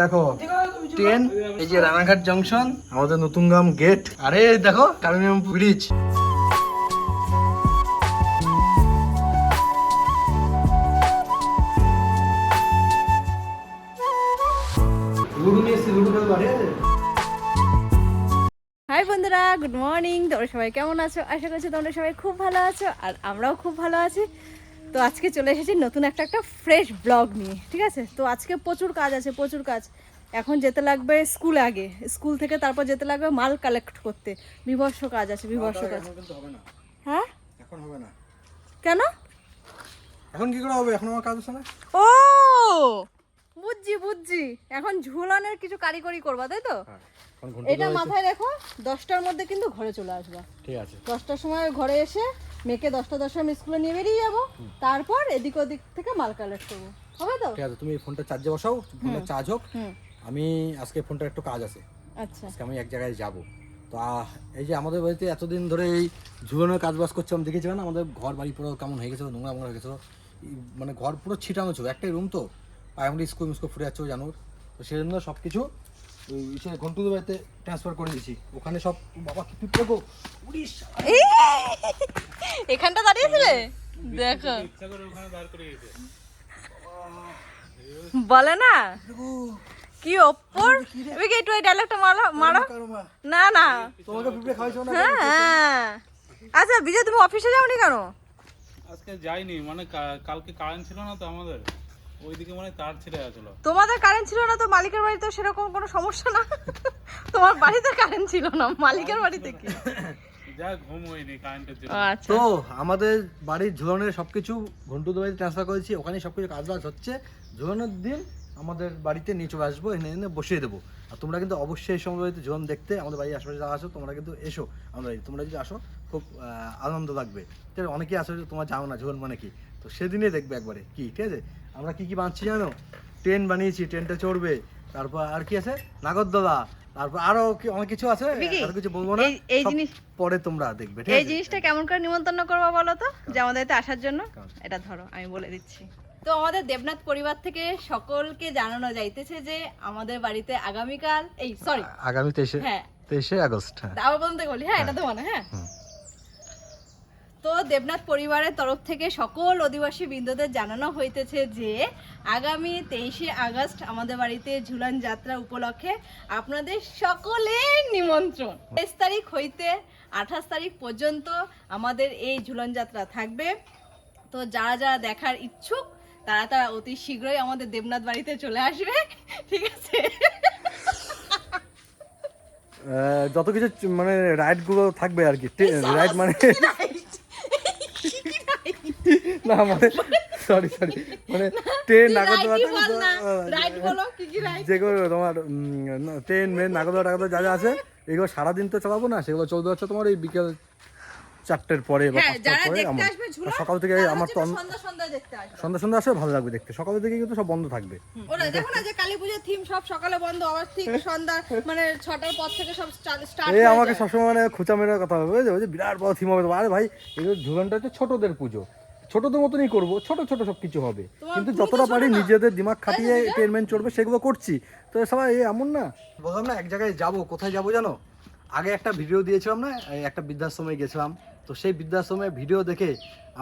দেখো ট্রেন, এই যে রানাঘাট জংশন, আমাদের নতুনগ্রাম গেট, আরে দেখো কালিনিয়াম ব্রিজ। হাই বন্ধুরা, গুড মর্নিং। তোমরা সবাই কেমন আছো? আশা করছি তোমরা সবাই খুব ভালো আছো, আর আমরাও খুব ভালো আছি। তো আজকে চলে এসেছি নতুন একটা ফ্রেশ ব্লগ নিয়ে, ঠিক আছে? তো আজকে প্রচুর কাজ আছে, প্রচুর কাজ। এখন যেতে লাগবে স্কুলে, আগে স্কুল থেকে তারপর যেতে লাগবে মাল কালেক্ট করতে। বিভৎস কাজ আছে, বিভৎস কাজ। হ্যাঁ, এখন হবে না। কেন? এখন কি করে হবে? এখন আমার কাজ আছে না। ও বুঝছি বুঝছি, এখন ঝুলানোর কিছু কারিগরি করবা, তাই তো? এটা মাথায় রেখো, 10টার মধ্যে কিন্তু ঘরে চলে আসবা। ঠিক আছে। 10টার সময় ঘরে এসে মেয়েকে 10টা আমি স্কুলে নিয়ে বেরিয়ে যাবো, তারপর এদিক ওদিক থেকে মাল কালেক্ট করবো, হবে তো? ঠিক আছে, তুমি ফোনটা চার্জে বসাও, ফোনটা চার্জ হোক। আমি আজকে ফোনটা একটু কাজ আছে। আচ্ছা, আজকে আমি এক জায়গায় যাব। তো এই যে আমাদের বাড়িতে এতদিন ধরে এই ঝুলানোর কাজ বাজ করছিলাম, দেখেছিলাম না আমাদের ঘর বাড়ি পুরো কেমন হয়ে গেছিলো, নোংরা মোংরা হয়ে গেছিলো, মানে ঘর পুরো ছিটানো ছিল। একটাই রুম তো, প্রাইমারি স্কুল মিস্কুল ফুটে যাচ্ছে জানো। তো সেই জন্য সব কিছু ঘন্টুদের বাড়িতে ট্রান্সফার করে দিয়েছি। ওখানে সব বাবা কি পিঁপড়ে গো, এখানটা দাঁড়িয়েছিলে দেখো, বলে না কি ওপর একটু এই ডায়লগটা মারো মারো। না না, তোমাকে পিঁপড়ে খাওয়াইছো না? হ্যাঁ। আচ্ছা বিজয়, তুমি অফিসে যাওনি কেন? আজকে যাইনি, মানে কালকে কারেন্ট ছিল না তো আমাদের ওইদিকে, মানে তার ছিঁড়ে গেছিল। তোমাদের কারেন্ট ছিল না তো মালিকের বাড়িতে সেরকম কোনো সমস্যা না? তোমার বাড়িতে কারেন্ট ছিল না, মালিকের বাড়িতে কি? যা ঘুম হয়নি কারেন্টের জন্য। আচ্ছা, তো আমাদের বাড়ির ঝুলনের সবকিছু ঘন্টুদের বাড়িতে ট্রান্সফার করেছি, ওখানে সবকিছু কাজ বাজ হচ্ছে। ঝুলনের দিন আমাদের বাড়িতে নিয়ে চলে আসবো, এনে এনে বসিয়ে দেবো। আর তোমরা কিন্তু অবশ্যই এই সময় বাড়িতে ঝুলন দেখতে, আমাদের বাড়ির আশেপাশে যারা আসো তোমরা কিন্তু এসো আমাদের বাড়ি। তোমরা যদি আসো খুব আনন্দ লাগবে। ঠিক আছে, অনেকেই আসো তোমরা জানো না ঝুলন মানে কি, তো সেদিনই দেখবে একবারে কি। ঠিক আছে, আমরা কি কি বানাচ্ছি জানো? ট্রেন বানিয়েছি, ট্রেনটা চড়বে। তারপর আর কি আছে, নাগরদোলা। তারপর আরো কি অনেক কিছু আছে, আর কিছু বলবো না, এই জিনিস পরে তোমরা দেখবে। ঠিক এই আছে, জিনিসটা কেমন করে নিমন্ত্রণ করবো বলো তো, যে আমাদের এতে আসার জন্য? এটা ধরো, আমি বলে দিচ্ছি। তো আমাদের দেবনাথ পরিবার থেকে সকলকে জানানো যাইতেছে যে আমাদের বাড়িতে আগামীকাল, এই সরি আগামী 23 হ্যাঁ 23 আগস্ট। আবার বলতে বলি, হ্যাঁ এটা তো মনে, হ্যাঁ। তো দেবনাথ পরিবারের তরফ থেকে সকল অধিবাসী বৃন্দদের জানানো হইতেছে যে আগামী 23 আগস্ট আমাদের বাড়িতে ঝুলন যাত্রা উপলক্ষে আপনাদের সকলের নিমন্ত্রণ। 23 তারিখ হইতে 28 তারিখ পর্যন্ত আমাদের এই ঝুলন যাত্রা থাকবে। তো যারা যারা দেখার ইচ্ছুক তারা তারা অতি শীঘ্রই আমাদের দেবনাথ বাড়িতে চলে আসবে, ঠিক আছে? যত কিছু মানে রাইড গুলো থাকবে আর কি, রাইড মানে না মানে সরি মানে ট্রেন নাগরদোলা, যেগুলো তোমার ট্রেন মেন নাগরদোলা টাগরদোলা যা যা আছে, এগুলো সারাদিন তো চালাবো না, সেগুলো চলবে হচ্ছে তোমার এই বিকেল 4টের পরে বা 5টার পরে। আমার সকাল থেকে আমার তো সন্ধ্যা আসলে ভালো লাগবে দেখতে, সকাল থেকে কিন্তু সব বন্ধ থাকবে। ওরা দেখো না যে কালী পূজার থিম সব সকালে বন্ধ, আবার ঠিক সন্ধ্যা মানে 6টার পর থেকে সব স্টার্ট। এই আমাকে সবসময় মানে খুচা মেরার কথা হবে, বুঝছো, বিরাট বড় থিম হবে। আরে ভাই, এই ঝুলনটা হচ্ছে ছোটদের পুজো, ছোটদের মতনই করবো, ছোট ছোট সব কিছু হবে, কিন্তু যতটা পারি নিজেদের দিমাগ খাটিয়ে ট্রেনমেন্ট চড়বে সেগুলো করছি। তো সবাই এমন না, বললাম না এক জায়গায় যাব, কোথায় যাব জানো? আগে একটা ভিডিও দিয়েছিলাম না, একটা বৃদ্ধাশ্রমে গেছিলাম। তো সেই বৃদ্ধাশ্রমে ভিডিও দেখে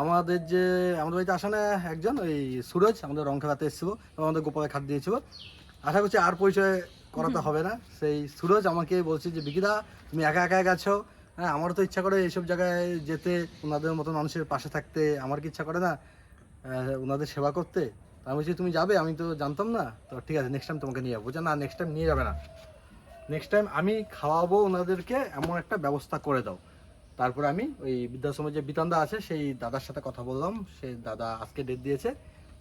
আমাদের বাড়িতে আসে না একজন, ওই সুরজ, আমাদের রং খেলাতে এসেছিল, আমাদের গোপালে খাট দিয়েছিল। আশা করছি আর পরিচয় করাতে হবে না। সেই সুরজ আমাকে বলছে যে বিকিদা তুমি একা একা গেছো, হ্যাঁ আমারও তো ইচ্ছা করে এইসব জায়গায় যেতে, ওনাদের মতো মানুষের পাশে থাকতে। আমার কি ইচ্ছা করে না ওনাদের সেবা করতে? আমি বলছি তুমি যাবে, আমি তো জানতাম না। তো ঠিক আছে, নেক্সট টাইম তোমাকে নিয়ে যাবো। বলছে না, নেক্সট টাইম নিয়ে যাবে না, নেক্সট টাইম আমি খাওয়াবো ওনাদেরকে, এমন একটা ব্যবস্থা করে দাও। তারপরে আমি ওই বৃদ্ধাশ্রমের যে বিতানদা আছে সেই দাদার সাথে কথা বললাম, সেই দাদা আজকে ডেট দিয়েছে।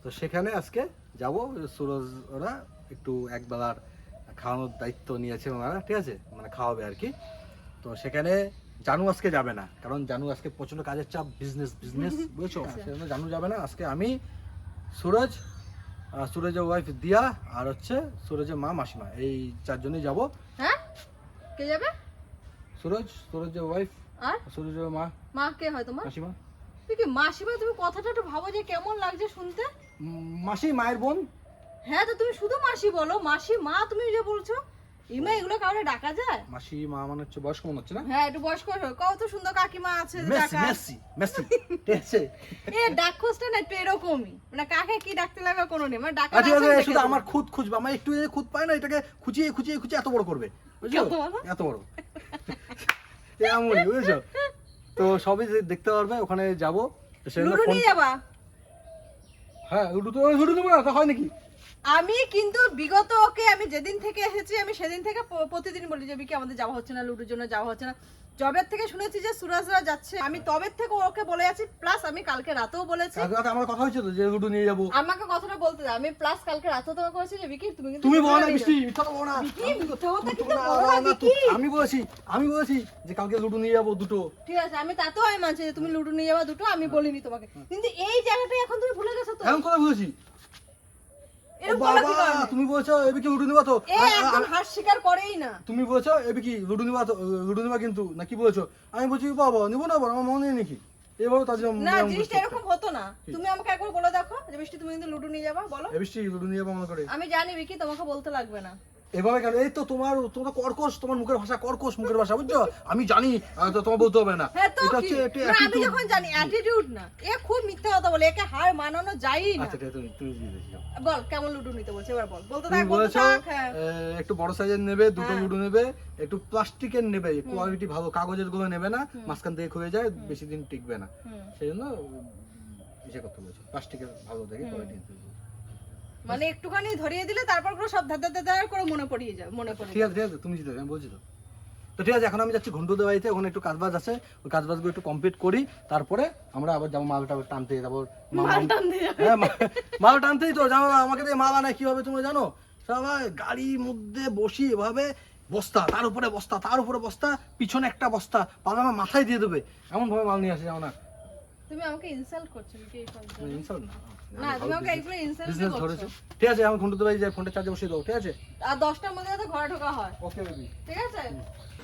তো সেখানে আজকে যাব। সুরজ ওরা একটু একবেলার খাওয়ানোর দায়িত্ব নিয়েছে ওনারা, ঠিক আছে, মানে খাওয়াবে আর কি। তো সেখানে জানু আজকে যাবে না, কারণ জানু আজকে প্রচন্ড কাজের চাপ, বিজনেস বুঝছো, সেজন্য জানু যাবে না। আজকে আমি, সুরজ, সুরজের ওয়াইফ দিয়া, আর হচ্ছে সুরজের মা মাসিমা, এই 4 জনই যাবো। হ্যাঁ, কে যাবে? সুরজের ওয়াইফ আর সুরজের মা কে হয় তোমার? মাসিমা। তুই কি মাসিমা? তুমি কথাটা একটু ভাবো যে কেমন লাগছে শুনতে। মাসি মায়ের বোন। হ্যাঁ তো তুমি শুধু মাসি বলো, মাসি মা তুমি যে বলছো, ইমা এগুলো কাউরে ডাকা যায়? মাসি মা মানে হচ্ছে বয়স্ক মনে হচ্ছে না? হ্যাঁ একটু বয়স্ক কত সুন্দর কাকিমা আছে যে মেসি ডাকা। মেসি মেসি ঠিক আছে। এ ডাক খোঁজটা না একটু এরকমই, মানে কাকে কি ডাকতে লাগবে কোনো নেই, মানে ডাকা আচ্ছা না আচ্ছা, দেখে শুধু দেবো। আমার খুদ খুঁজবে, আমার একটু যদি খুদ পায় না এটাকে খুঁচিয়ে খুঁচিয়ে খুঁচিয়ে এত বড় করবে, বুঝছো? কত বড়? এত বড় এমনই, বুঝছো? তো সবই দেখতে পারবে, ওখানে যাবো। তো সেজন্য লুডু ফোন, নিয়ে যাবা? হ্যাঁ লুডু দেবো না, তা হয় নাকি? আমি কিন্তু বিগত ওকে আমি যেদিন থেকে এসেছি আমি সেদিন থেকে প্রতিদিন বলি যে বিকি আমাদের যাওয়া হচ্ছে না, লুডোর জন্য যাওয়া হচ্ছে না। জবের থেকে শুনেছি যে সুরাজরা যাচ্ছে, আমি তবের থেকে ওকে বলে আছি, প্লাস আমি কালকে রাতেও বলেছি। কালকে আমার কথা হয়েছে তো যে লুডু নিয়ে যাবো। আমাকে কথাটা বলতে দাও, আমি প্লাস কালকে রাতেও তোমাকে বলেছি যে বিকি তুমি কিন্তু তুমি বলো না লুডো বৃষ্টি, নিয়ে মিথ্যা তো বলো না। যাও। বিকি, মিথ্যা কথা কিন্তু না, বলো না, না, না, বিকি। আমি বলেছি যে কালকে লুডু নিয়ে যাবো দুটো। ঠিক আছে আমি তাতেও আমি মানছি যে তুমি লুডো নিয়ে যাবা দুটো, আমি বলিনি তোমাকে, কিন্তু এই জায়গাটা এখন তুমি ভুলে গেছো তো। এমন কথা বলেছি? এরকম বাবা, বলা কি কারণে? তুমি বলেছো এবি কি লুডু নিবা তো? এ একদম হার স্বীকার করেই না। তুমি বলেছো এবি কি লুডু নিবা তো, লুডু নিবা কিন্তু না কি বলেছো? আমি বলছি বাবা নিবো না, আমার মনে নেই নাকি এভাবে তার জন্য না জিনিসটা এরকম হতো না, তুমি আমাকে একবার বলে দেখো যে বৃষ্টি তুমি কিন্তু লুডো নিয়ে যাবা, বলো। বৃষ্টি লুডু নিয়ে যাবো মনে করে আমি জানি বিকি তোমাকে বলতে লাগবে না। এভাবে কেন? এই তো তোমার কর্কশ, তোমার মুখের ভাষা কর্কশ, মুখের ভাষা, বুঝছো? আমি জানি, তো তোমার বলতে হবে না। হ্যাঁ তো এটা কি? হচ্ছে একটা না, আমি attitude। যখন জানি অ্যাটিটিউড না, এ খুব মিথ্যা কথা বলে, একে হার মানানো যায়ই না। আচ্ছা ঠিক আছে, তুমি দিয়ে দিও। বল কেমন লুডো নিতে বলছে এবার বল, বলতে তুমি থাক বলতে বলেছো থাক। হ্যাঁ একটু বড় সাইজের নেবে, দুটো হ্যাঁ। লুডু নেবে, একটু প্লাস্টিকের নেবে, কোয়ালিটি ভালো, কাগজের গুলো নেবে না, মাঝখান থেকে খুলে যায়, বেশি দিন টিকবে না, হুম। সেই জন্য ইসে করতে বলছো, প্লাস্টিকের ভালো দেখে কোয়ালিটি। মানে একটুখানি ধরিয়ে দিলে তারপর করে সব ধার ধার ধার করে মনে পড়িয়ে যায়, মনে পড়ে ঠিক আছে ঠিক আছে, তুমি জিতে, আমি বলছি তো। তো ঠিক আছে, এখন আমি যাচ্ছি ঘন্টুদের বাড়িতে, ওখানে একটু কাজবাজ আছে, ওই কাজবাজগুলো একটু কমপ্লিট করি, তারপরে আমরা আবার যাবো মালটা টানতে যাবো। মাল টানতে যাবে। হ্যাঁ মাল টানতেই তো জানো না, আমাকে দিয়ে মাল আনায় কি হবে তুমি জানো? সবাই গাড়ির মধ্যে বসি এভাবে, বস্তা তার উপরে বস্তা, তার উপরে বস্তা, পিছনে একটা বস্তা, পাবে আমার মাথায় দিয়ে দেবে, এমন ভাবে মাল নিয়ে আসে জানো না। তুমি আমাকে ইনসাল্ট করছো কি এই সব? ইনসাল্ট না, না তুমি আমাকে একবার ইনসাল্ট বিজনেস করছো। ধরেছো। ঠিক আছে, আমি ঘন্টুদের বাড়ি যাই, ফোনটা চার্জে বসিয়ে দেবো, ঠিক আছে? আর 10টার মধ্যে তো ঘরে ঢোকা হয়, ওকে বেবি। ঠিক আছে?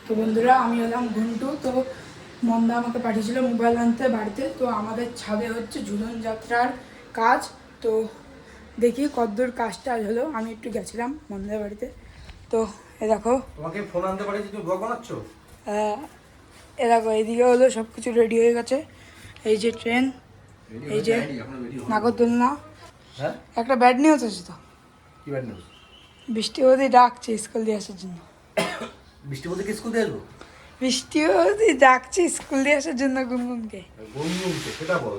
তো বন্ধুরা আমি হলাম ঘন্টু। তো নন্দা আমাকে পাঠিয়েছিল মোবাইল আনতে বাড়িতে। তো আমাদের ছাদে হচ্ছে ঝুলন যাত্রার কাজ। তো দেখি কতদূর কাজটা আজ হলো। আমি একটু গেছিলাম নন্দার বাড়িতে। তো এ দেখো, তোমাকে ফোন আনতে পারি যে তুমি ব্লগ বানাচ্ছ? এ দেখো এইদিকে হলো সব কিছু রেডি হয়ে গেছে। এই যে ট্রেন, এই যে নাগরদোলনা, হ্যাঁ একটা ব্যাড নিউজ আছে। তো কি ব্যাড নিউজ? বৃষ্টি ওদের ডাকছে স্কুল দিয়ে আসার জন্য। বৃষ্টি বলতে কি স্কুল দিয়ে আসবো? বৃষ্টি ওদের ডাকছে স্কুল দিয়ে আসার জন্য গুনগুনকে। গুনগুনকে সেটা বল।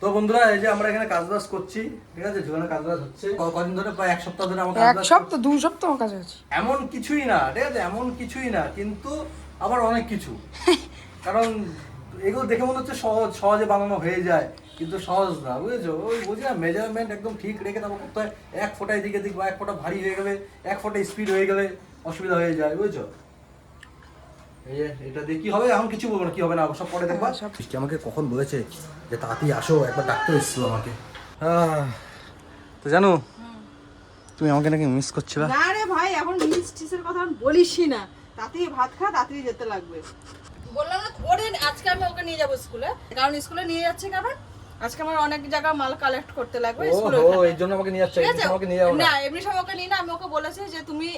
তো বন্ধুরা, এই যে আমরা এখানে কাজবাজ করছি, ঠিক আছে, যেখানে কাজবাজ হচ্ছে কদিন ধরে, প্রায় এক সপ্তাহ ধরে আমরা এক কাজবাজ সপ্তাহ 2 সপ্তাহ আমার কাছে আছে। এমন কিছুই না, ঠিক আছে, এমন কিছুই না, কিন্তু আবার অনেক কিছু। কারণ এগুলো দেখে মনে হচ্ছে সহজ, সহজে বানানো হয়ে যায়, কিন্তু সহজ না, বুঝেছো? ওই বুঝি না, মেজারমেন্ট একদম ঠিক রেখে তারপর করতে হয়। এক ফোঁটা এদিকে দিক বা এক ফোঁটা ভারী হয়ে গেলে, এক ফোঁটা স্পিড হয়ে গেলে অসুবিধা হয়ে যায়, বুঝেছো? এই যে এটা দিয়ে কি হবে, এখন কিছু বলবো না, কি হবে না সব পরে দেখবা। বৃষ্টি আমাকে কখন বলেছে যে তাড়াতাড়ি আসো, একবার ডাক্তার এসেছিল আমাকে। তো জানো, তুমি আমাকে নাকি মিস করছিলা। না রে ভাই, এখন মিষ্টিসের কথা বলিসই না, তাতেই ভাত খা, তাতেই যেতে লাগবে। বললাম না ওরে আজকে আমি ওকে নিয়ে যাবো স্কুলে, কারণ স্কুলে নিয়ে যাচ্ছে, কারণ আজকে আমার অনেক জায়গা মাল কালেক্ট করতে লাগবে স্কুলে। ও এই জন্য আমাকে নিয়ে যাচ্ছে, ঠিক আছে? আমাকে নিয়ে যাও না না। এমনি সময় ওকে নিই না, আমি ওকে বলেছি যে তুমি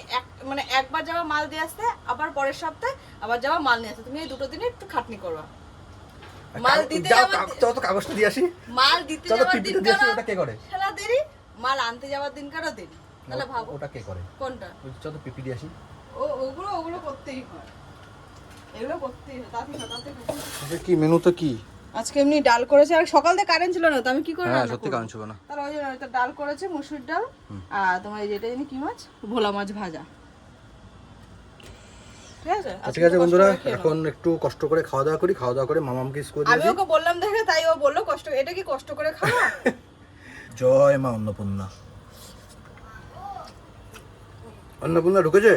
মানে একবার যাওয়া মাল দিয়ে আসতে, আবার পরের সপ্তাহে আবার যাওয়া মাল নিয়ে আসতে, তুমি এই দুটো দিনে একটু খাটনি করবা। মাল দিতে যাও, যাওয়ার চলো তো কাগজটা দিয়ে আসি। মাল দিতে চলো যাওয়ার পিপিটা দিয়ে আসি, দিনকারও ওটা কে করে? খেলা দেরি, মাল আনতে যাওয়ার দিনকারও দেরি, তাহলে ভাবো ওটা কে করে? কোনটা। ওই চলো পিপি দিয়ে আসি। ওগুলো করতেই হয়, এগুলো করতেই হয়, তাতে আচ্ছা কি মেনুতে কি? আজকে এমনি ডাল করেছে, আর সকাল থেকে কারেন্ট ছিল না, তো আমি কি করে হ্যাঁ রান্না সত্যি করবো? কারণ ছিল না। তাহলে ওই জন্য তো ডাল করেছে, মুসুর ডাল, আর তোমার এই যেটা জানি কি মাছ, ভোলা মাছ ভাজা। ঠিক আছে ঠিক আছে বন্ধুরা, এখন একটু কষ্ট করে খাওয়া দাওয়া করি, খাওয়া দাওয়া করে মামামকে স্কুলে দিয়ে আমি আসি। ওকে বললাম দেখে, তাই ও বললো কষ্ট, এটা কি কষ্ট করে খাওয়া? জয় মা অন্নপূর্ণা। অন্নপূর্ণা ঢুকেছে?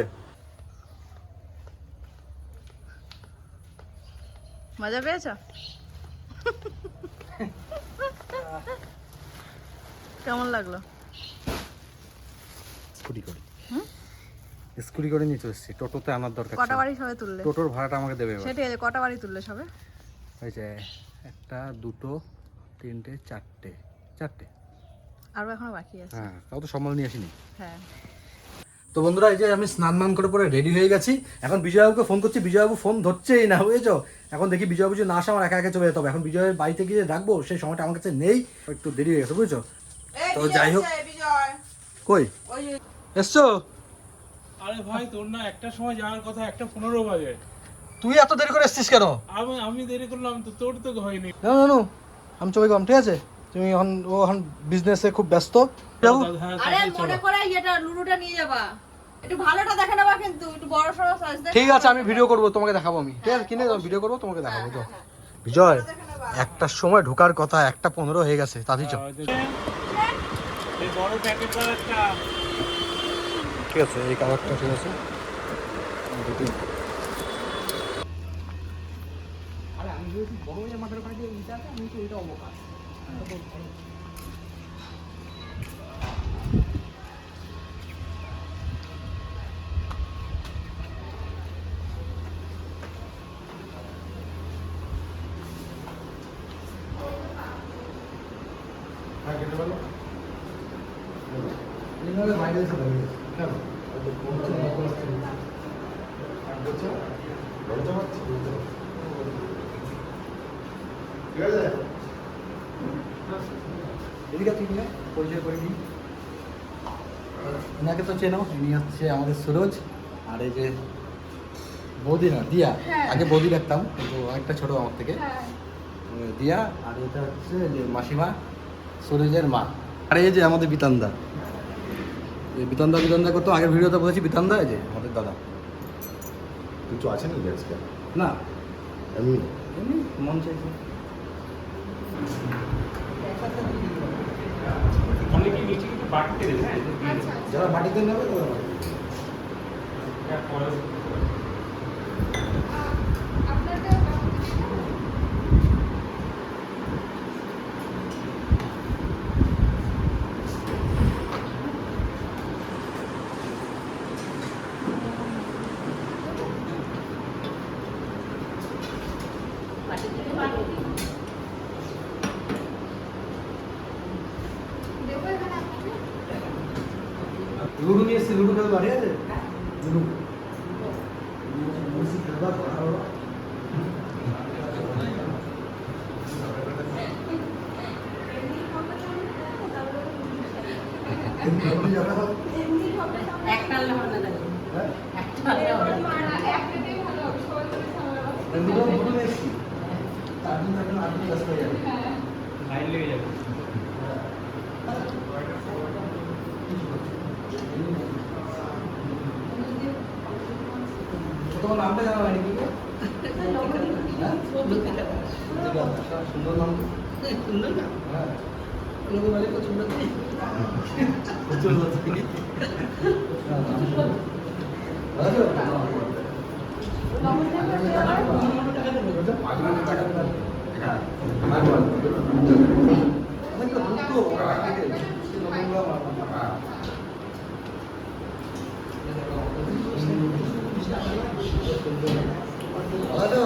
মজা পেয়েছো? কেমন লাগলো? স্কুটি করে স্কুটি করে নিয়ে চলে এসেছি, টোটোতে আনার দরকার কটা ছিল। বাড়ি সবাই তুললে? টোটোর ভাড়াটা আমাকে দেবে এবার। সেটাই আছে, কটা বাড়ি তুললে সবে? হয়েছে একটা, দুটো, তিনটে, চারটে, চারটে। আরো এখনো বাকি আছে। হ্যাঁ, তাও তো সম্মান নিয়ে আসিনি। হ্যাঁ তো বন্ধুরা, এই যে আমি স্নান মান করে পরে রেডি হয়ে গেছি। এখন বিজয়বাবুকে ফোন করছি, বিজয়বাবু ফোন ধরছেই না, বুঝেছো? এখন দেখি বিজয়বাবু যদি না আসে আমার একা একা চলে যেতে হবে। এখন বিজয়ের বাড়িতে গিয়ে রাখবো, সেই সময়টা আমার কাছে নেই, একটু দেরি হয়ে গেছে, বুঝেছো? তো যাই হোক, কই এসছো? আরে ভাই তোর না একটা সময় যাওয়ার কথা, 1:15 বাজে। তুই এত দেরি করে এসছিস কেন? আমি দেরি করলাম তো, তোর তো হয়নি। না না না, আমি চলে গেলাম, ঠিক আছে? তুমি এখন বিজনেসে খুব ব্যস্ত। যাবো। হ্যাঁ, আরে মনে করে এটা লুডুটা নিয়ে যাবা, একটু ভালোটা দেখে নেবা, কিন্তু একটু বড় সড়ো সাইজ দেখে। ঠিক আছে, আমি ভিডিও করবো, তোমাকে দেখাবো। আমি ঠিক আছে, কিনে ভিডিও করবো, তোমাকে দেখাবো। তো বিজয়, একটার সময় ঢোকার কথা, 1:15 হয়ে গেছে, তাড়াতাড়ি চল। এই বড় প্যাকেটটা একটা। ঠিক আছে, এই কালারটা ঠিক আছে। আরে আমি যদি বড় মাথার কাছে এইটা আছে, আমি তো এটা অবকাশ। এদিকে তুই নিয়ে পরিচয় করে দিই। ওনাকে তো চেনো, ইনি হচ্ছে আমাদের সুরজ। আর এই যে বৌদি, না দিয়া, আগে বৌদি রাখতাম, কিন্তু অনেকটা ছোট আমার থেকে। দিয়া, আর এটা হচ্ছে যে মাসিমা, সুরজের মা। আর এই যে আমাদের বিতানদা, এই বিতানদা করতো আগের ভিডিওতে বলেছি। বিতানদা এই যে আমাদের দাদা। কিছু আছে নাকি আজকে? না, এমনি এমনি মন চাইছে। অনেকে নিচে কিন্তু বাড়তে দেবে, হ্যাঁ? যারা বাটিতে নেবে তারা লুডু নিয়ে এসছি। লুডু খেলবা, ঠিক আছে? লুডু খেলবা, ভালো হলো। একটা হলে হবে না, হ্যাঁ? একটা হলে হবে না। লুডু নিয়ে এসছি, তার জন্য এখন আপনি ব্যস্ত হয়ে যাবে। লাইন লেগে যাবে। তোমার নামটা জানা হয়নি কি? হ্যাঁ? সুন্দর নাম তো। সুন্দর না? হ্যাঁ, লোকে বলে পছন্দ করে। প্রচুর লজ্জা। ভালো তো? অনেকটা দূর তো বাড়ি থেকে। ভালো তো?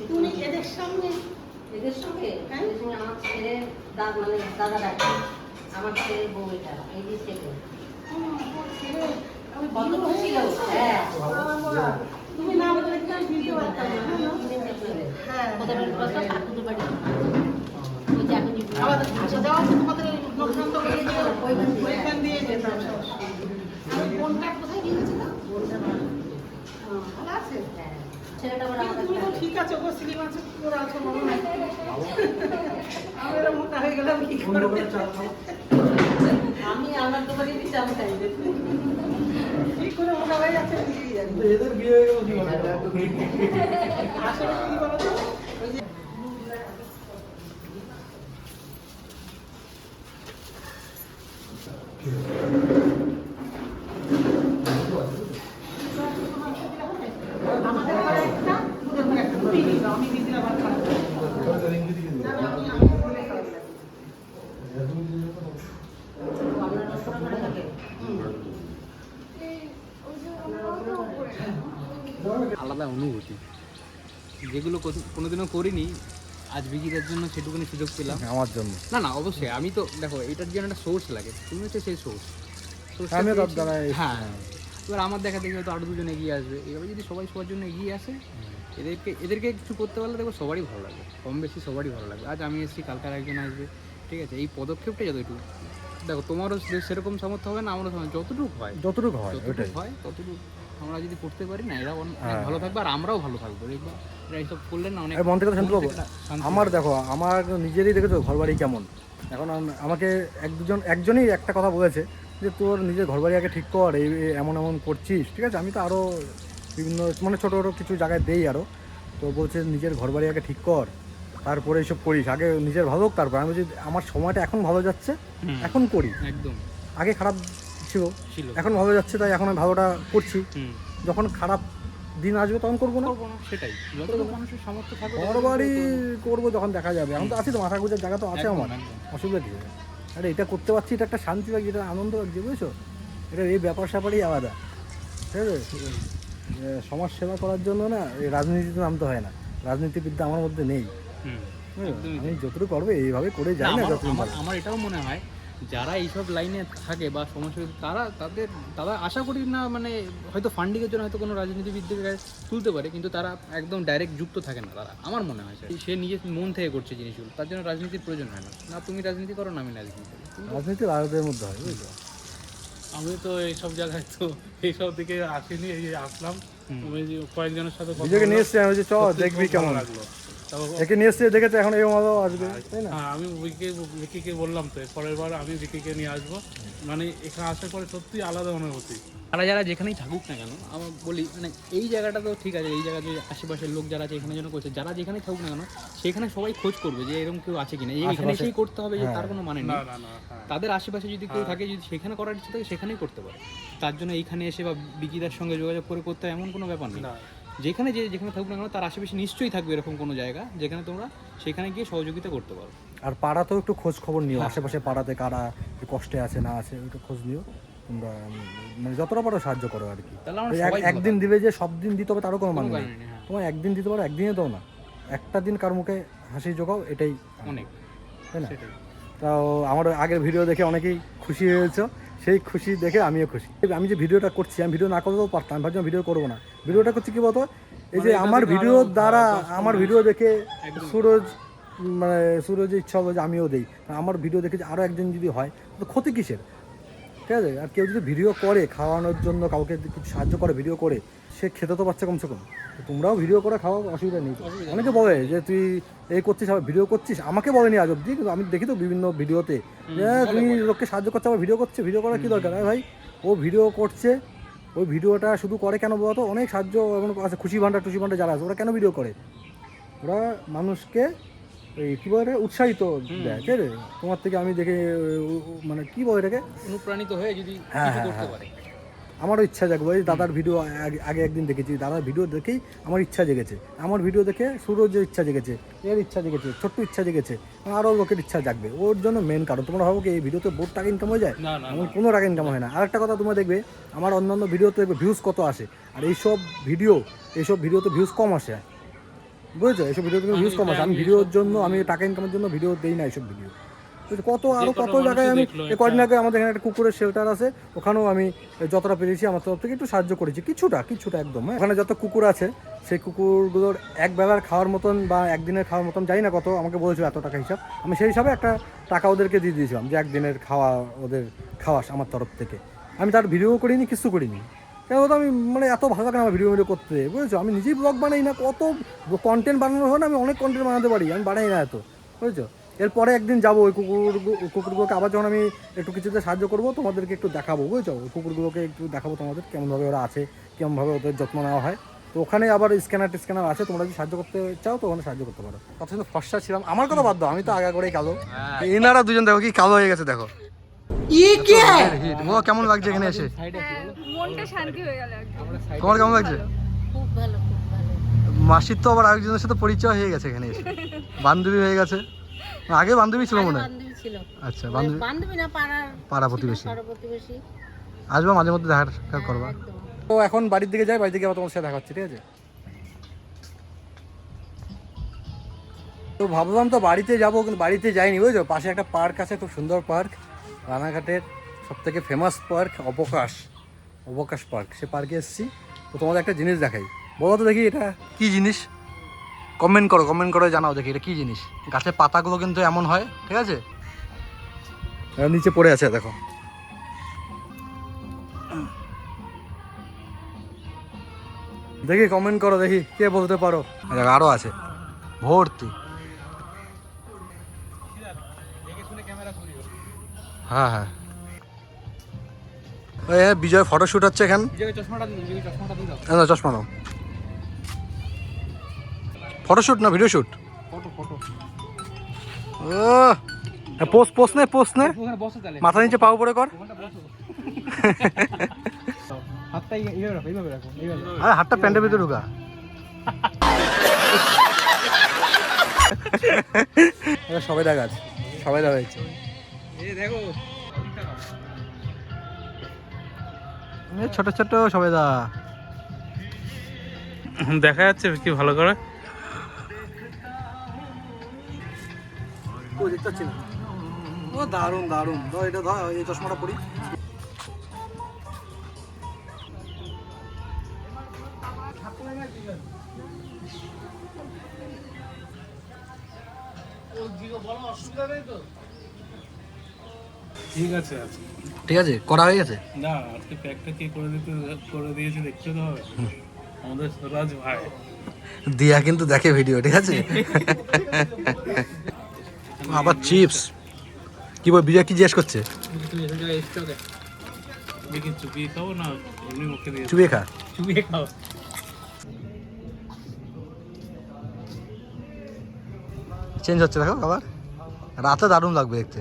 তুমি এদের সঙ্গে আমার ছেলের মানে দাদা ডাকে, আমার ছেলের বউ এটা, এই যে ছেলে কত খুশি লোক। হ্যাঁ, তুমি না বললে কি আমি বুঝতে পারতাম না। হ্যাঁ, কোথায় বাড়ি? ঠাকুর বাড়ি। ওই যে এখন আমাদের আসা যাওয়া তোমাদের লোকনাথ ওইখান দিয়ে যেতাম। আমি বোনটা কোথায় গিয়েছিলাম? ভালো আছে? হ্যাঁ, ছেলেটা বলে আমাদের ঠিক আছে, ও সিনেমা আছে, ওরা আছে মনে হয়। আমরা মোটা হয়ে গেলাম কি করে? আমি আমার দোকানে চাল খাই, কি করে মোটা হয়ে যাচ্ছে নিজেই জানি। এদের বিয়ে হয়ে গেল কি বলে? আসলে কি বলতো, ওই যে আমাদের ঘরে একটা, ওদের ঘরে একটা, দুটোই নিয়ে যাও, আমি দিদির আবার খারাপ করে দেবো। না, না, আমি বলে খারাপ লাগে। আপনার ওপরে ঘরে থাকে। আলাদা অনুভূতি যেগুলো কোনোদিনও করিনি, আজ বিকিদের জন্য সেটুকুনি সুযোগ পেলাম। আমার জন্য না না অবশ্যই, আমি তো দেখো এটার জন্য একটা সোর্স লাগে, তুমি হচ্ছে সেই সোর্স। আমিও তার দ্বারা হ্যাঁ, এবার আমার দেখা দেখি হয়তো আরো দুজন এগিয়ে আসবে, এভাবে যদি সবাই সবার জন্য এগিয়ে আসে, এদেরকে কিছু করতে পারলে দেখো সবারই ভালো লাগবে, কম বেশি সবারই ভালো লাগবে। আজ আমি এসেছি, কালকার একজন আসবে, ঠিক আছে? এই পদক্ষেপটা যতটুকু, দেখো তোমারও সেরকম সামর্থ্য হবে না, আমারও যতটুকু হয় ওইটাই ততটুকু আমরা যদি করতে পারি না, এরা অনেক ভালো থাকবে আর আমরাও ভালো থাকবো। দেখবা এরা এইসব করলেন না, অনেক আর মন থেকে শান্তি পাবো। আমার দেখো, আমার নিজেরই দেখেছো ঘর বাড়ি কেমন। এখন আমাকে একজনই একটা কথা বলেছে যে তোর নিজের ঘর বাড়ি আগে ঠিক কর, এই এমন এমন করছিস, ঠিক আছে? আমি তো আরও বিভিন্ন মানে ছোটো ছোটো কিছু জায়গায় দেই আরও, তো বলছে নিজের ঘর বাড়ি আগে ঠিক কর, তারপরে এইসব করিস, আগে নিজের ভালো হোক তারপর। আমি বলছি আমার সময়টা এখন ভালো যাচ্ছে, এখন করি। একদম আগে খারাপ ছিল, এখন ভালো যাচ্ছে, তাই এখন আমি ভালোটা করছি। যখন খারাপ দিন আসবে তখন করবো না, সেটাই, যতটুকু মানুষের সামর্থ্য থাকবে ঘর বাড়ি করবো যখন দেখা যাবে। এখন তো আছি তো, মাথা গুঁজার জায়গা তো আছে আমার, অসুবিধা কী? আরে এটা করতে পারছি, এটা একটা শান্তি লাগছে, এটা আনন্দ লাগছে, বুঝেছো? এটা এই ব্যাপার স্যাপারই আলাদা, ঠিক আছে? সমাজ সেবা করার জন্য না এই রাজনীতিতে নামতে হয় না, রাজনীতিবিদ্যা আমার মধ্যে নেই। আমি যতটুকু করবো এইভাবে করে যাই না। আমার এটাও মনে হয় যারা এইসব লাইনে থাকে বা সমস্যা, তারা আশা করি না, মানে হয়তো ফান্ডিংয়ের জন্য হয়তো কোনো রাজনীতিবিদকে তুলতে পারে, কিন্তু তারা একদম ডাইরেক্ট যুক্ত থাকে না। তারা, আমার মনে হয় সে নিজের মন থেকে করছে জিনিসগুলো, তার জন্য রাজনীতির প্রয়োজন হয় না। না তুমি রাজনীতি করো, না আমি রাজনীতি করি, রাজনীতি রাজনীতির মধ্যে হয়, বুঝছো? আমি তো এইসব জায়গায় তো এইসব দিকে আসিনি, এই যে আসলাম, আমি যে কয়েকজনের সাথে কথা নিজেকে নিয়ে বললাম, এসছি, আমি বলছি চ সত্যি দেখবি খুব কেমন ভালো লাগলো। তারপর একে নিয়ে এসছি, দেখেছে এখন এই মজা আসবে, তাই না? হ্যাঁ, আমি ভিকিকে বললাম তো পরের বার আমি ভিকিকে নিয়ে আসবো, মানে এখানে আসার পরে সত্যি আলাদা অনুভূতি। যারা যেখানেই থাকুক না কেন, আমার বলি মানে এই জায়গাটা তো ঠিক আছে, এই জায়গাতে আশেপাশের লোক যারা আছে এখানে যেন করছে, যারা যেখানে থাকুক না কেন সেখানে সবাই খোঁজ করবে যে এরকম কেউ আছে কিনা, এখানে এসেই করতে হবে যে তার কোনো মানে নেই। তাদের আশেপাশে যদি কেউ থাকে, যদি সেখানে করার ইচ্ছে থাকে সেখানেই করতে পারে। তার জন্য এইখানে এসে বা বিকিদার সঙ্গে যোগাযোগ করে করতে হয় এমন কোনো ব্যাপার নেই। যেখানে থাকুক না কেন তার আশেপাশে নিশ্চয়ই থাকবে এরকম কোনো জায়গা যেখানে তোমরা সেখানে গিয়ে সহযোগিতা করতে পারো। আর পাড়াতেও একটু খোঁজ খবর নিও, আশেপাশে পাড়াতে কারা কষ্টে আছে না আছে একটু খোঁজ নিও তোমরা, মানে যতটা পারো সাহায্য করো আর কি। একদিন দিবে যে সব দিন দিতে হবে তারও কোনো মানে নেই। তোমার একদিন দিতে পারো, একদিনে দাও না, একটা দিন কার মুখে হাসি জোগাও, এটাই অনেক, তাই না? তাও আমার আগের ভিডিও দেখে অনেকেই খুশি হয়েছে, সেই খুশি দেখে আমিও খুশি। আমি যে ভিডিওটা করছি, আমি ভিডিও না করতেও পারতাম, আমি ভাবছিলাম ভিডিও করবো না। ভিডিওটা করছি কি বলতো, এই যে আমার ভিডিওর দ্বারা, আমার ভিডিও দেখে সুরজের ইচ্ছা হলো যে আমিও দিই, আমার ভিডিও দেখে আরও একজন যদি হয় তো ক্ষতি কিসের, ঠিক আছে? আর কেউ যদি ভিডিও করে খাওয়ানোর জন্য, কাউকে কিছু সাহায্য করে ভিডিও করে, সে খেতে তো পারছে কমসে কম। তোমরাও ভিডিও করে খাওয়া, অসুবিধা নেই। অনেকে বলে যে তুই এই করছিস, আবার ভিডিও করছিস, আমাকে বলেনি আজ অব্দি, কিন্তু আমি দেখি তো বিভিন্ন ভিডিওতে যে তুমি লোককে সাহায্য করছে, আবার ভিডিও করছে। ভিডিও করার কী দরকার? ভাই ও ভিডিও করছে, ওই ভিডিওটা শুধু করে কেন বলতো? অনেক সাহায্য আছে, খুশি ভান্ডার যারা আছে, ওরা কেন ভিডিও করে? ওরা মানুষকে এই কী বলে উৎসাহিত দেয়, ঠিক আছে? তোমার থেকে আমি দেখে মানে কী বলে এটাকে, অনুপ্রাণিত হয়ে যদি কিছু করতে পারে। আমারও ইচ্ছা জাগবে। ওই দাদার ভিডিও আগে একদিন দেখেছি, দাদার ভিডিও দেখেই আমার ইচ্ছা জেগেছে। আমার ভিডিও দেখে সুরজের ইচ্ছা জেগেছে, এর ইচ্ছা জেগেছে, ছোট্ট ইচ্ছা জেগেছে, আরও লোকের ইচ্ছা জাগবে। ওর জন্য মেন কারণ, তোমরা ভাবো কি এই ভিডিওতে বহুত টাকা ইনকাম হয়ে যায়? এমন কোনো টাকা ইনকাম হয় না। আরেকটা কথা তোমরা দেখবে, আমার অন্যান্য ভিডিওতে দেখবে ভিউজ কত আসে, আর এইসব ভিডিওতে ভিউজ কম আসে, বুঝেছো? এইসব ভিডিওতে ভিউজ কম আসে। আমি ভিডিওর জন্য, আমি টাকা ইনকামের জন্য ভিডিও দিই না এইসব ভিডিও। কত জায়গায় আমি কদিন আগে আমাদের এখানে একটা কুকুরের শেল্টার আছে, ওখানেও আমি যতটা পেরেছি আমার তরফ থেকে একটু সাহায্য করেছি, কিছুটা একদম। ওখানে যত কুকুর আছে সেই কুকুরগুলোর এক বেলার খাওয়ার মতন বা একদিনের খাওয়ার মতন, জানি না কত, আমাকে বলেছিল এত টাকা হিসাব, আমি সেই হিসাবে একটা টাকা ওদেরকে দিয়ে দিয়েছিলাম যে একদিনের খাওয়া ওদের খাওয়াস আমার তরফ থেকে। আমি তার ভিডিও করিনি, কিছু করিনি, কেন বলতো আমি মানে এত ভালো লাগে না আমার ভিডিও করতে, বুঝেছো? আমি নিজেই ব্লগ বানাই না, কত কন্টেন্ট বানানোর হয় না, আমি অনেক কন্টেন্ট বানাতে পারি, আমি বানাই না এত, বুঝেছো? এরপরে একদিন যাবো ওই কুকুরগুলোকে আবার, যখন আমি একটু কিছুতে সাহায্য করবো তোমাদেরকে একটু দেখাবো, বুঝেছো? ওই কুকুরগুলোকে একটু দেখাবো তোমাদের কেমনভাবে ওরা আছে, কেমনভাবে ওদের যত্ন নেওয়া হয়। তো ওখানে আবার স্ক্যানার আছে, তোমরা যদি সাহায্য করতে চাও তো ওখানে সাহায্য করতে পারো। কথা কিন্তু ফর্সা ছিলাম, আমার কথা বাদ দাও, আমি তো আগা করেই কালো। এনারা দুজন দেখো কি কালো হয়ে গেছে, দেখো ও কেমন লাগছে এখানে এসে? সাইডে মনটা শান্তি হয়ে গেল একদম। আমরা সাইডে তোমার কেমন লাগছে? খুব ভালো খুব ভালো। মাসির তো আবার আরেকজনের সাথে পরিচয় হয়ে গেছে এখানে এসে, বান্ধবী হয়ে গেছে। আগে বান্ধবী ছিল মনে হয়। বান্ধবী ছিল। আচ্ছা, বান্ধবী বান্ধবী না পাড়ার পাড়া প্রতিবেশী। পাড়া প্রতিবেশী। আসবো মাঝে মধ্যে দেখা করবা। একদম। তো এখন বাড়ির দিকে যাই, বাড়ি থেকে আবার তোমার সাথে দেখা হচ্ছে, ঠিক আছে? তো ভাবলাম তো বাড়িতে যাবো, কিন্তু বাড়িতে যাইনি, বুঝছো? পাশে একটা পার্ক আছে, খুব সুন্দর পার্ক, রানাঘাটের সব থেকে ফেমাস পার্ক অবকাশ পার্ক। সে পার্কে এসেছি। তো তোমাদের একটা জিনিস দেখাই, বলো তো দেখি এটা কি জিনিস? কমেন্ট করে জানাও দেখি এটা কি জিনিস। গাছের পাতাগুলো কিন্তু এমন হয়, ঠিক আছে? নিচে পড়ে আছে দেখো। দেখি কমেন্ট করো, দেখি কে বলতে পারো। আরো আছে ভর্তি। হ্যাঁ হ্যাঁ, ওই বিজয় ফটোশুট হচ্ছে এখানে। চশমাটা দিন, চশমাটা দিন দাও। না, চশমা নাও। ফটোশুট না ভিডিও শুট? Photo photo. ও পোস্ট নে ওখানে বসো তাহলে। মাথা নিচে পা উপরে কর। ওখানটা বসো। হাতটা এইভাবে রাখো, এইভাবে রাখো, এইভাবে। আরে হাতটা প্যান্টের ভিতরে ঢুকা। সবাই দেখা আছে, সবাই দেখা হয়েছে। এই দেখো ছোট ছোট সবেদা দেখা যাচ্ছে কি ভালো করে? ও দেখতে পাচ্ছি না। ও দারুণ দারুণ, ধর এটা ধর, এই চশমাটা পরি। ঠিক আছে আচ্ছা। ঠিক আছে, করা হয়ে গেছে। না আজকে প্যাকটা কে করে দিয়েছে দেখতে তো হবে। আমাদের সুরাজ ভাই। দিয়া কিন্তু দেখে ভিডিও, ঠিক আছে? আবার চিপস কি বল, বিজয় কি জিজ্ঞেস করছে? তুমি এসব জায়গায় এসছো কে? দেখি চুপিয়ে খাবো না এমনি মুখে দিয়ে? চুবিয়ে খা। চুবিয়ে খাও। চেঞ্জ হচ্ছে দেখো আবার, রাতে দারুণ লাগবে দেখতে।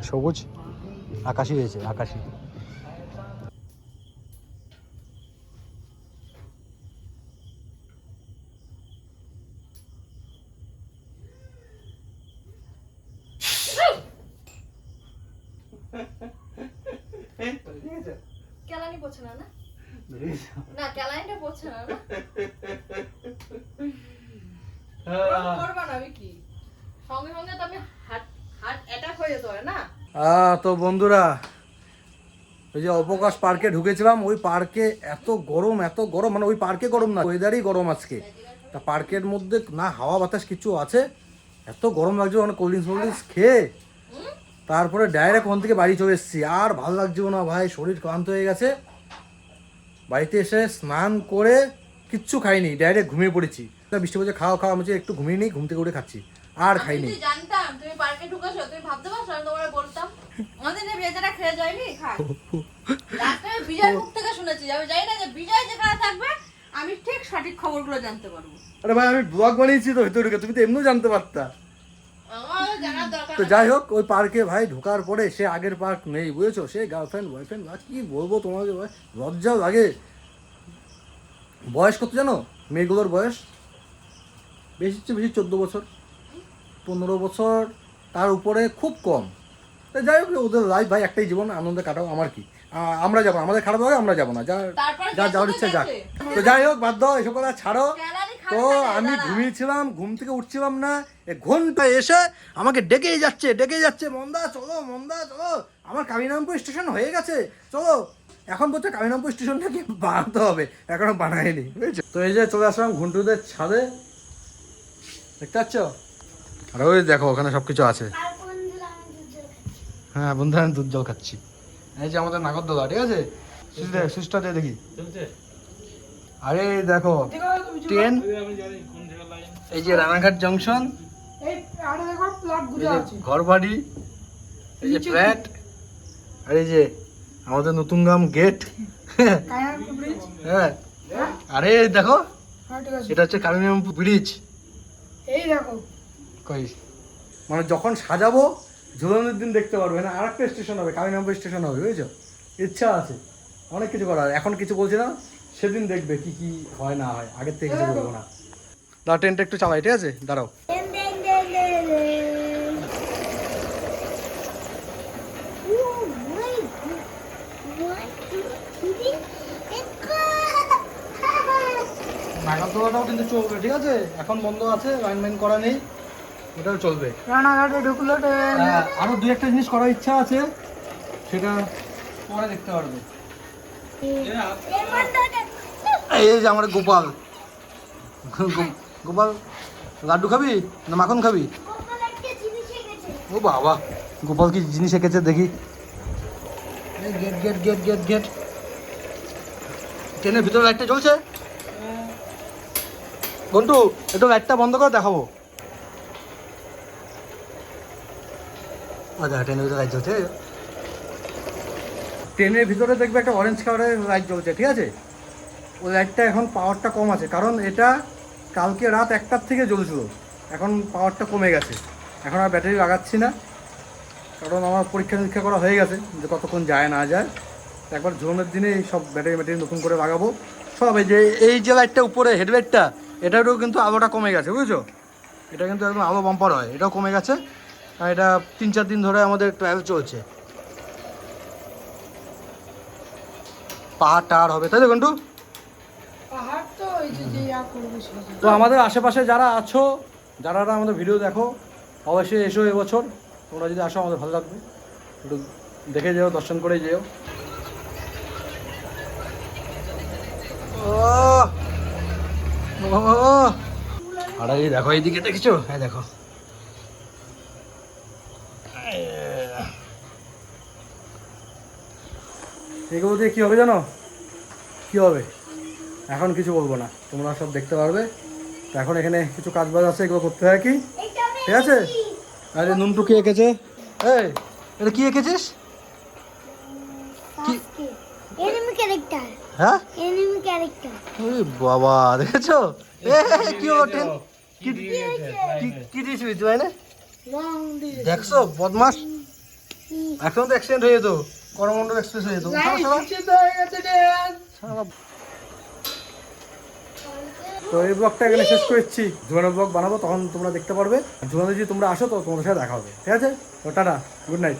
সবুজ আকাশি হয়েছে, আকাশি। কেলানি পড়ছে না না? না কেলানিটা পড়ছে না না? করবা না আমি কি? সঙ্গে সঙ্গে তো আমি হার্ট অ্যাটাক হয়ে যেতে পারে না? তো বন্ধুরা, ওই যে অবকাশ পার্কে ঢুকেছিলাম, ওই পার্কে এত গরম মানে ওই পার্কে গরম না, ওয়েদারই গরম আজকে। তা পার্কের মধ্যে না হাওয়া বাতাস কিছু আছে, এত গরম লাগছে, মানে কোল্ড ড্রিঙ্কস খেয়ে তারপরে ডাইরেক্ট ওখান থেকে বাড়ি চলে এসেছি। আর ভালো লাগছে না ভাই, শরীর ক্লান্ত হয়ে গেছে। বাড়িতে এসে স্নান করে কিচ্ছু খাইনি, ডাইরেক্ট ঘুমিয়ে পড়েছি। বৃষ্টি বলছে খাওয়া আমি একটু ঘুমিয়ে নিই, ঘুম থেকে উঠে খাচ্ছি, আর খাইনি। আমি জানতাম তুমি পার্কে ঢুকেছো, তুমি ভাবতে পারছো আমি তোমারে বলতাম? আমাদের যে বেচারা খেয়ে যায়নি খায়। লাস্টে আমি বিজয় মুখ থেকে শুনেছি, আমি জানি না যে বিজয় যেখানে থাকবে আমি ঠিক সঠিক খবরগুলো জানতে পারবো। আরে ভাই আমি ব্লগ বানিয়েছি তো ভিতরে ঢুকে, তুমি তো এমনিও জানতে পারতা। আমার জানার দরকার তো যাই হোক, ওই পার্কে ভাই ঢোকার পরে সে আগের পার্ক নেই, বুঝেছো? সে গার্লফ্রেন্ড বয়ফ্রেন্ড বা কি বলবো তোমাকে ভাই, লজ্জাও লাগে। বয়স কত জানো মেয়েগুলোর বয়স? বেশি 14 বছর, 15 বছর, তার উপরে খুব কম। তো যাই হোক, ওদের লাইফ ভাই, একটাই জীবন, আনন্দে কাটাও। আমার কি, আমরা যাবো, আমাদের খারাপ হবে আমরা যাবো না, তারপরে যা যাওয়ার ইচ্ছা যাক। তো যাই হোক, বাদ দাও এসব কথা, ছাড়ো। কেলানি তো খাবে না, আমি দাঁড়া। ঘুমিয়েছিলাম, ঘুম থেকে উঠছিলাম না, ঘন্টা এসে আমাকে ডেকেই যাচ্ছে, মন্দা চলো, আমার কামিনামপুর স্টেশন হয়ে গেছে, চলো। এখন বলছে কামিনামপুর স্টেশনটাকে বানাতে হবে, এখনো বানায়নি, বুঝেছো? তো এই যে চলে আসলাম ঘুন্টুদের ছাদে, দেখতে পাচ্ছ? আর ওই দেখো ওখানে সবকিছু আছে। হ্যাঁ বন্ধুরা, আমি দুধ জল খাচ্ছি। এই যে আমাদের নাগরদোলা, ঠিক আছে? সুইচটা দিয়ে দেখি। আরে দেখো ট্রেন, এই যে রানাঘাট জংশন, এই আরে দেখো প্লট এই গুলো যে আছে। ঘর বাড়ি, এই যে ফ্ল্যাট, আর এই যে আমাদের নতুন গ্রাম গেট। কায়ারপুর ব্রিজ। হ্যাঁ, আরে দেখো হ্যাঁ ঠিক আছে। এটা হচ্ছে কালিনামপুর ব্রিজ। এই দেখো কই মানে যখন সাজাবো ঝুলনের দিন দেখতে পারবে না, আর একটা স্টেশন হবে, কামিনাম্বর স্টেশন হবে, বুঝেছো? ইচ্ছা আছে অনেক কিছু করার, এখন কিছু বলছি না, সেদিন দেখবে কি কি হয় না হয়, আগের থেকে কিছু বলবো না। দাঁড়া ট্রেনটা একটু চালাই, ঠিক আছে, দাঁড়াও। নাগাল তোলাটাও কিন্তু চলবে, ঠিক আছে, এখন বন্ধ আছে, লাইন করা নেই, ওটাও চলবে। রানাঘাটে ঢুকলো ট্রেন। আরো দুই একটা জিনিস করার ইচ্ছা আছে, সেটা পরে দেখতে পারবে। এই যে আমার গোপাল, গোপাল লাড্ডু খাবি না মাখন খাবি? ও বাবা, গোপাল কি জিনিস এঁকেছে দেখি। Gate gate gate gate gate. ট্রেনের ভিতরে লাইটটা জ্বলছে। ঘন্টু একটু লাইটটা বন্ধ করে দেখাবো। আচ্ছা, ট্রেনের ভিতরে লাইট জ্বলছে। ট্রেনের ভিতরে দেখবে একটা অরেঞ্জ কালারের লাইট জ্বলছে, ঠিক আছে? ওই লাইটটা এখন পাওয়ারটা কম আছে, কারণ এটা কালকে রাত 1টার থেকে জ্বলছিল, এখন পাওয়ারটা কমে গেছে। এখন আর ব্যাটারি লাগাচ্ছি না, কারণ আমার পরীক্ষা করা হয়ে গেছে যে কতক্ষণ যায় না যায়। একবার ঝোনের দিনে এই সব ব্যাটারি নতুন করে লাগাবো সব। এই যে লাইটটা উপরে হেডলাইটটা, এটারও কিন্তু আলোটা কমে গেছে, বুঝছো? এটা কিন্তু একদম আলো বাম্পার হয়, এটাও কমে গেছে। আর এটা 3-4 দিন ধরে আমাদের ট্রায়াল চলছে। পাহাড় টাহাড় হবে, তাই তো ঘন্টু? পাহাড় তো ওই যে ইয়া করবে সেটা। তো আমাদের আশেপাশে যারা আছো, যারা আমাদের ভিডিও দেখো, অবশ্যই এসো এবছর। তোমরা যদি আসো আমাদের ভালো লাগবে, একটু দেখে যেও, দর্শন করে যেও। আর এই দেখো এইদিকে দেখেছো, হ্যাঁ দেখো, এগুলো দিয়ে কী হবে জানো? কী হবে এখন কিছু বলবো না, তোমরা সব দেখতে পারবে। তো এখন এখানে কিছু কাজ বাজ আছে, এগুলো করতে হয় কি, ঠিক আছে? আরে নুনটু কি এঁকেছে? এই এটা কি এঁকেছিস? কি? এনিমি ক্যারেক্টার, হ্যাঁ, এনিমি ক্যারেক্টার। ওরে বাবা, দেখেছো? কি ওঠে, কি দিয়েছিস তুই না? রং দিয়ে দেখছো বদমাস, এখন তো অ্যাক্সিডেন্ট হয়ে যেত, করমন্ডল এক্সপ্রেস হয়ে যেত। লাইট হয়ে গেছে ট্রেন। তো এই ব্লগটা এখানে শেষ করছি, ঝুলানোর ব্লগ বানাবো, তখন তোমরা দেখতে পারবে। ঝুলানো যদি তোমরা আসো তো তোমাদের সাথে দেখা হবে, ঠিক আছে? তো টাটা, গুড নাইট।